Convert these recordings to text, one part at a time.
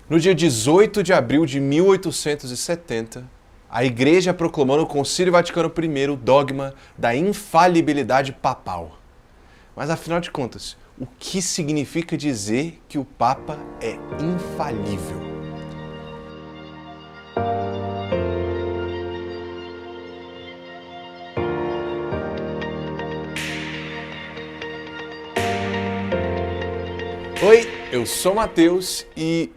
No dia 18 de abril de 1870, a Igreja proclamou no Concílio Vaticano I o dogma da infalibilidade papal. Mas afinal de contas, o que significa dizer que o Papa é infalível? Oi, eu sou o Matheus e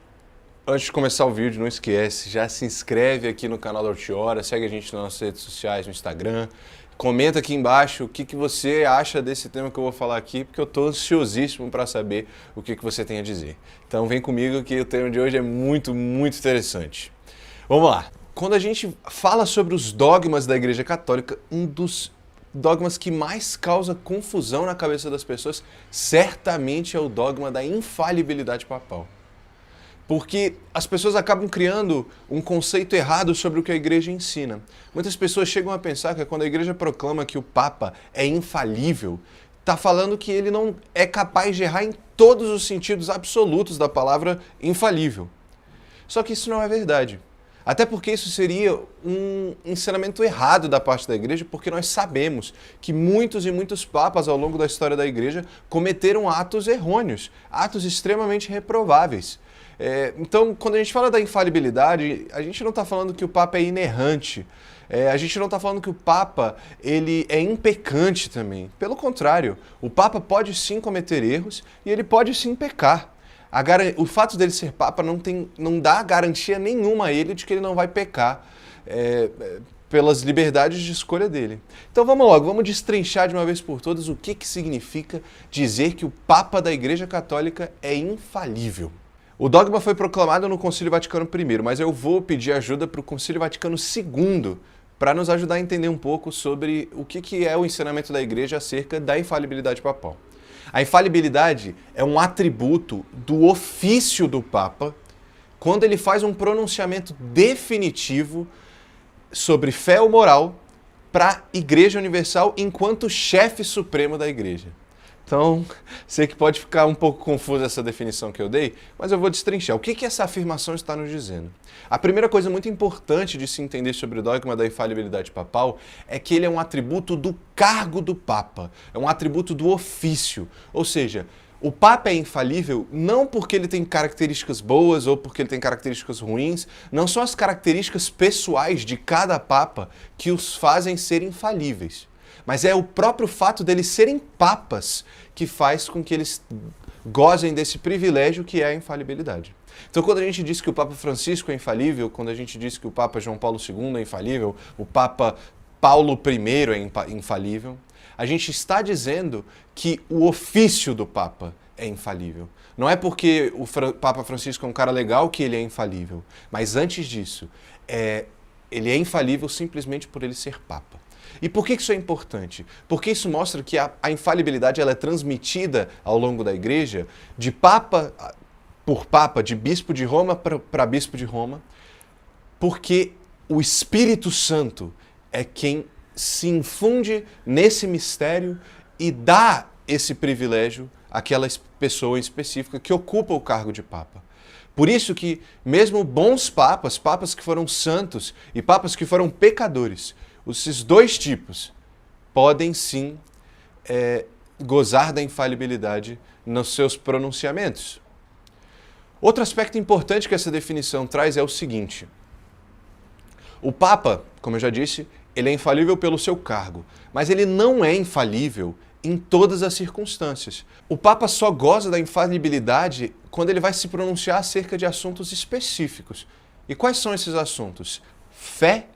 antes de começar o vídeo, não esquece, já se inscreve aqui no canal da Hortiora, segue a gente nas nossas redes sociais, no Instagram, comenta aqui embaixo o que você acha desse tema que eu vou falar aqui, porque eu estou ansiosíssimo para saber o que você tem a dizer. Então vem comigo que o tema de hoje é muito interessante. Vamos lá. Quando a gente fala sobre os dogmas da Igreja Católica, um dos dogmas que mais causa confusão na cabeça das pessoas certamente é o dogma da infalibilidade papal. Porque as pessoas acabam criando um conceito errado sobre o que a igreja ensina. Muitas pessoas chegam a pensar que quando a igreja proclama que o Papa é infalível, está falando que ele não é capaz de errar em todos os sentidos absolutos da palavra infalível. Só que isso não é verdade. Até porque isso seria um ensinamento errado da parte da igreja, porque nós sabemos que muitos e muitos papas ao longo da história da igreja cometeram atos errôneos, atos extremamente reprováveis. Então, quando a gente fala da infalibilidade, a gente não está falando que o Papa é inerrante, a gente não está falando que o Papa ele é impecante também. Pelo contrário, o Papa pode sim cometer erros e ele pode sim pecar. O fato dele ser Papa não dá garantia nenhuma a ele de que ele não vai pecar pelas liberdades de escolha dele. Então vamos logo, vamos destrinchar de uma vez por todas o que significa dizer que o Papa da Igreja Católica é infalível. O dogma foi proclamado no Concílio Vaticano I, mas eu vou pedir ajuda para o Concílio Vaticano II para nos ajudar a entender um pouco sobre o que é o ensinamento da Igreja acerca da infalibilidade papal. A infalibilidade é um atributo do ofício do Papa quando ele faz um pronunciamento definitivo sobre fé ou moral para a Igreja Universal enquanto chefe supremo da Igreja. Então, sei que pode ficar um pouco confusa essa definição que eu dei, mas eu vou destrinchar. O que essa afirmação está nos dizendo? A primeira coisa muito importante de se entender sobre o dogma da infalibilidade papal é que ele é um atributo do cargo do Papa, é um atributo do ofício. Ou seja, o Papa é infalível não porque ele tem características boas ou porque ele tem características ruins, não são as características pessoais de cada Papa que os fazem ser infalíveis. Mas é o próprio fato deles serem papas que faz com que eles gozem desse privilégio que é a infalibilidade. Então, quando a gente diz que o Papa Francisco é infalível, quando a gente diz que o Papa João Paulo II é infalível, o Papa Paulo I é infalível, a gente está dizendo que o ofício do Papa é infalível. Não é porque o Papa Francisco é um cara legal que ele é infalível, mas antes disso, ele é infalível simplesmente por ele ser Papa. E por que isso é importante? Porque isso mostra que a infalibilidade ela é transmitida ao longo da igreja de papa por papa, de bispo de Roma para bispo de Roma, porque o Espírito Santo é quem se infunde nesse mistério e dá esse privilégio àquela pessoa específica que ocupa o cargo de papa. Por isso que mesmo bons papas, papas que foram santos e papas que foram pecadores, esses dois tipos podem sim gozar da infalibilidade nos seus pronunciamentos. Outro aspecto importante que essa definição traz é o seguinte: o Papa, como eu já disse, ele é infalível pelo seu cargo, mas ele não é infalível em todas as circunstâncias. O Papa só goza da infalibilidade quando ele vai se pronunciar acerca de assuntos específicos. E quais são esses assuntos? Fé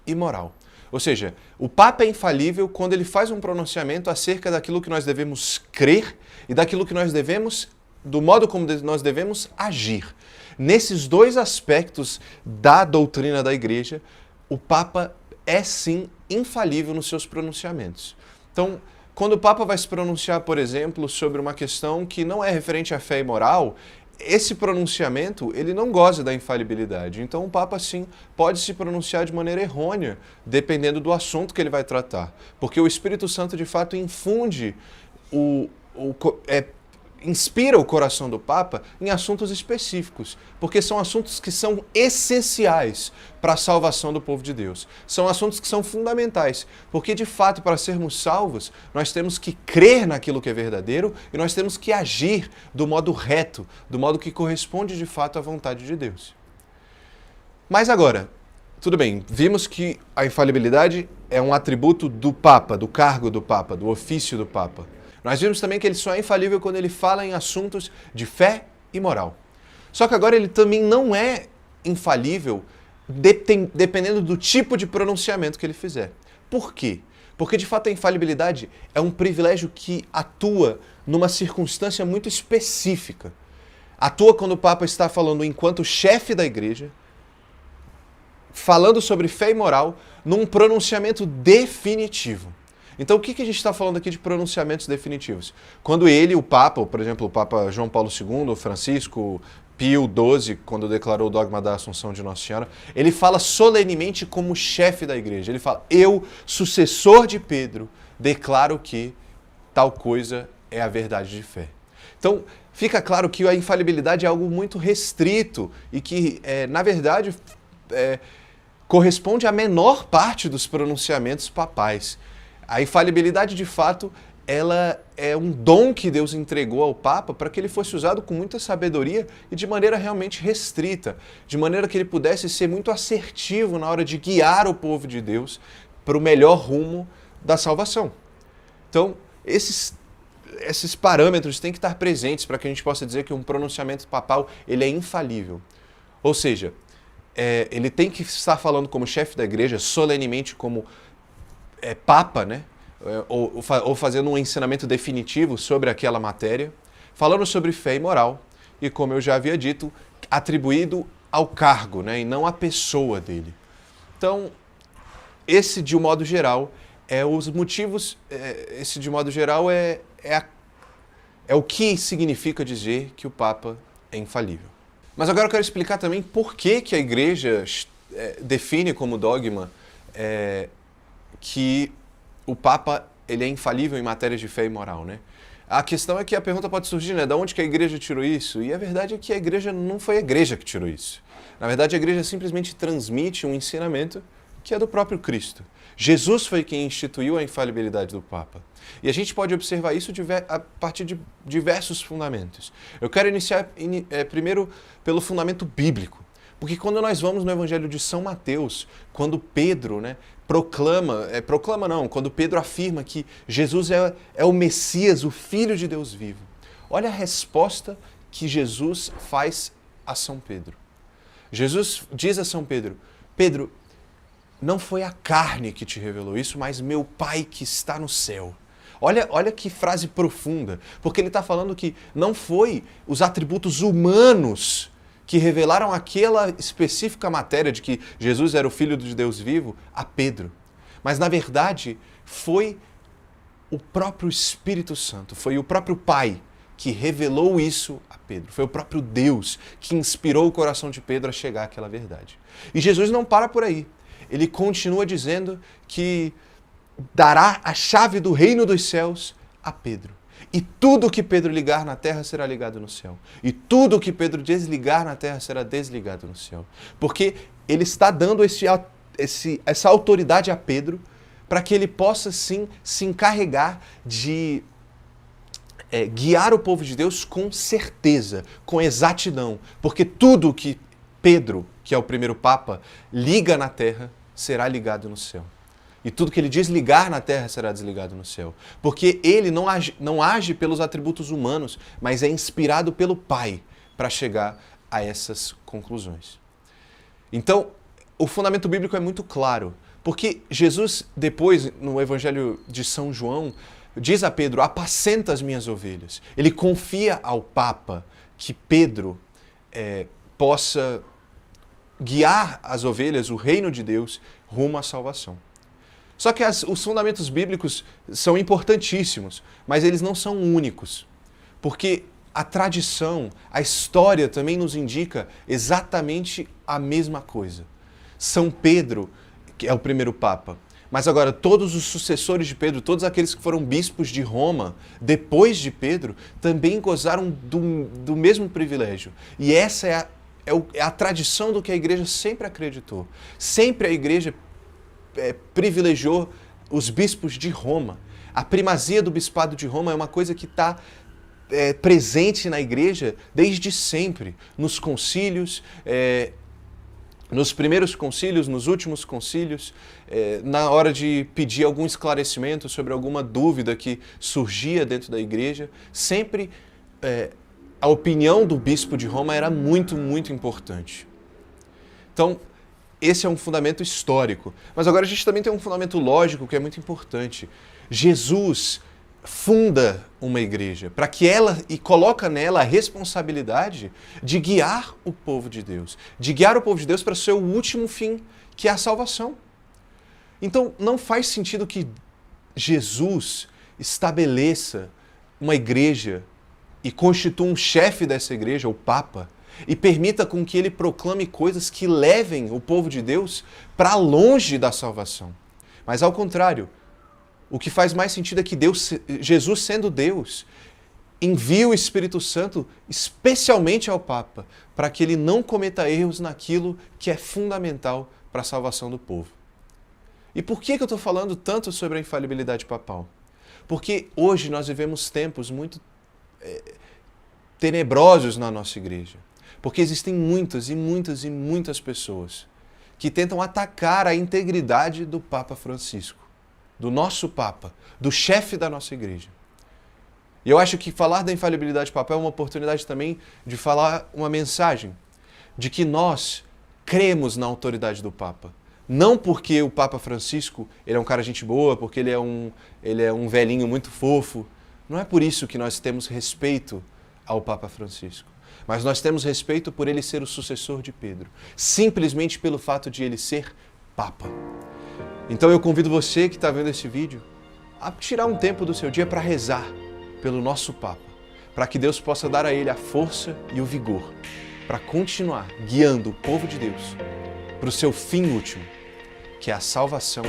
e moral. Ou seja, o Papa é infalível quando ele faz um pronunciamento acerca daquilo que nós devemos crer e daquilo que nós devemos, do modo como nós devemos agir. Nesses dois aspectos da doutrina da Igreja, o Papa é sim infalível nos seus pronunciamentos. Então, quando o Papa vai se pronunciar, por exemplo, sobre uma questão que não é referente à fé e moral, esse pronunciamento, ele não goza da infalibilidade. Então o Papa, sim, pode se pronunciar de maneira errônea, dependendo do assunto que ele vai tratar. Porque o Espírito Santo, de fato, infunde inspira o coração do Papa em assuntos específicos, porque são assuntos que são essenciais para a salvação do povo de Deus. São assuntos que são fundamentais, porque de fato, para sermos salvos, nós temos que crer naquilo que é verdadeiro e nós temos que agir do modo reto, do modo que corresponde de fato à vontade de Deus. Mas agora, tudo bem, vimos que a infalibilidade é um atributo do Papa, do cargo do Papa, do ofício do Papa. Nós vimos também que ele só é infalível quando ele fala em assuntos de fé e moral. Só que agora ele também não é infalível dependendo do tipo de pronunciamento que ele fizer. Por quê? Porque de fato a infalibilidade é um privilégio que atua numa circunstância muito específica. Atua quando o Papa está falando enquanto chefe da igreja, falando sobre fé e moral, num pronunciamento definitivo. Então, o que a gente está falando aqui de pronunciamentos definitivos? Quando ele, o Papa, por exemplo, o Papa João Paulo II, Francisco, Pio XII, quando declarou o dogma da Assunção de Nossa Senhora, ele fala solenemente como chefe da igreja. Ele fala, eu, sucessor de Pedro, declaro que tal coisa é a verdade de fé. Então, fica claro que a infalibilidade é algo muito restrito e que, na verdade, corresponde à menor parte dos pronunciamentos papais. A infalibilidade, de fato, ela é um dom que Deus entregou ao Papa para que ele fosse usado com muita sabedoria e de maneira realmente restrita, de maneira que ele pudesse ser muito assertivo na hora de guiar o povo de Deus para o melhor rumo da salvação. Então, esses parâmetros têm que estar presentes para que a gente possa dizer que um pronunciamento papal ele é infalível. Ou seja, ele tem que estar falando como chefe da igreja, solenemente como Papa, né? Ou fazendo um ensinamento definitivo sobre aquela matéria, falando sobre fé e moral, e como eu já havia dito, atribuído ao cargo, né? E não à pessoa dele. Então, esse de um modo geral é os motivos, esse de um modo geral é o que significa dizer que o Papa é infalível. Mas agora eu quero explicar também por que a Igreja define como dogma que o Papa ele é infalível em matérias de fé e moral, né? A questão é que a pergunta pode surgir, né? De onde que a Igreja tirou isso? E a verdade é que a Igreja não foi a Igreja que tirou isso. Na verdade, a Igreja simplesmente transmite um ensinamento que é do próprio Cristo. Jesus foi quem instituiu a infalibilidade do Papa. E a gente pode observar isso a partir de diversos fundamentos. Eu quero iniciar primeiro pelo fundamento bíblico. Porque quando nós vamos no Evangelho de São Mateus, quando Pedro quando Pedro afirma que Jesus é o Messias, o Filho de Deus vivo, olha a resposta que Jesus faz a São Pedro. Jesus diz a São Pedro, Pedro, não foi a carne que te revelou isso, mas meu Pai que está no céu. Olha que frase profunda, porque ele está falando que não foi os atributos humanos que revelaram aquela específica matéria de que Jesus era o Filho de Deus vivo a Pedro. Mas, na verdade, foi o próprio Espírito Santo, foi o próprio Pai que revelou isso a Pedro. Foi o próprio Deus que inspirou o coração de Pedro a chegar àquela verdade. E Jesus não para por aí. Ele continua dizendo que dará a chave do reino dos céus a Pedro. E tudo que Pedro ligar na terra será ligado no céu. E tudo que Pedro desligar na terra será desligado no céu. Porque ele está dando essa autoridade a Pedro para que ele possa, sim, se encarregar de guiar o povo de Deus com certeza, com exatidão. Porque tudo que Pedro, que é o primeiro Papa, liga na terra, será ligado no céu. E tudo que ele desligar na terra será desligado no céu. Porque ele não age pelos atributos humanos, mas é inspirado pelo Pai para chegar a essas conclusões. Então, o fundamento bíblico é muito claro. Porque Jesus, depois, no Evangelho de São João, diz a Pedro, apacenta as minhas ovelhas. Ele confia ao Papa que Pedro possa guiar as ovelhas, o reino de Deus, rumo à salvação. Só que os fundamentos bíblicos são importantíssimos, mas eles não são únicos. Porque a tradição, a história também nos indica exatamente a mesma coisa. São Pedro, que é o primeiro Papa, Mas agora, todos os sucessores de Pedro, todos aqueles que foram bispos de Roma, depois de Pedro, também gozaram do mesmo privilégio. E essa é a tradição do que a igreja sempre acreditou. Sempre a igreja privilegiou os bispos de Roma. A primazia do bispado de Roma é uma coisa que está presente na igreja desde sempre, nos concílios, nos primeiros concílios, nos últimos concílios, na hora de pedir algum esclarecimento sobre alguma dúvida que surgia dentro da igreja, sempre a opinião do bispo de Roma era muito, muito importante. Então, esse é um fundamento histórico. Mas agora a gente também tem um fundamento lógico que é muito importante. Jesus funda uma igreja para que e coloca nela a responsabilidade de guiar o povo de Deus, para o seu último fim, que é a salvação. Então, não faz sentido que Jesus estabeleça uma igreja e constitua um chefe dessa igreja, o Papa, e permita com que ele proclame coisas que levem o povo de Deus para longe da salvação. Mas, ao contrário, o que faz mais sentido é que Jesus, sendo Deus, envia o Espírito Santo especialmente ao Papa, para que ele não cometa erros naquilo que é fundamental para a salvação do povo. E por que eu estou falando tanto sobre a infalibilidade papal? Porque hoje nós vivemos tempos muito tenebrosos na nossa igreja. Porque existem muitas pessoas que tentam atacar a integridade do Papa Francisco, do nosso Papa, do chefe da nossa igreja. E eu acho que falar da infalibilidade papal é uma oportunidade também de falar uma mensagem de que nós cremos na autoridade do Papa. Não porque o Papa Francisco ele é um cara gente boa, porque ele é um velhinho muito fofo. Não é por isso que nós temos respeito ao Papa Francisco. Mas nós temos respeito por ele ser o sucessor de Pedro. Simplesmente pelo fato de ele ser Papa. Então eu convido você que está vendo esse vídeo a tirar um tempo do seu dia para rezar pelo nosso Papa, para que Deus possa dar a ele a força e o vigor para continuar guiando o povo de Deus para o seu fim último, que é a salvação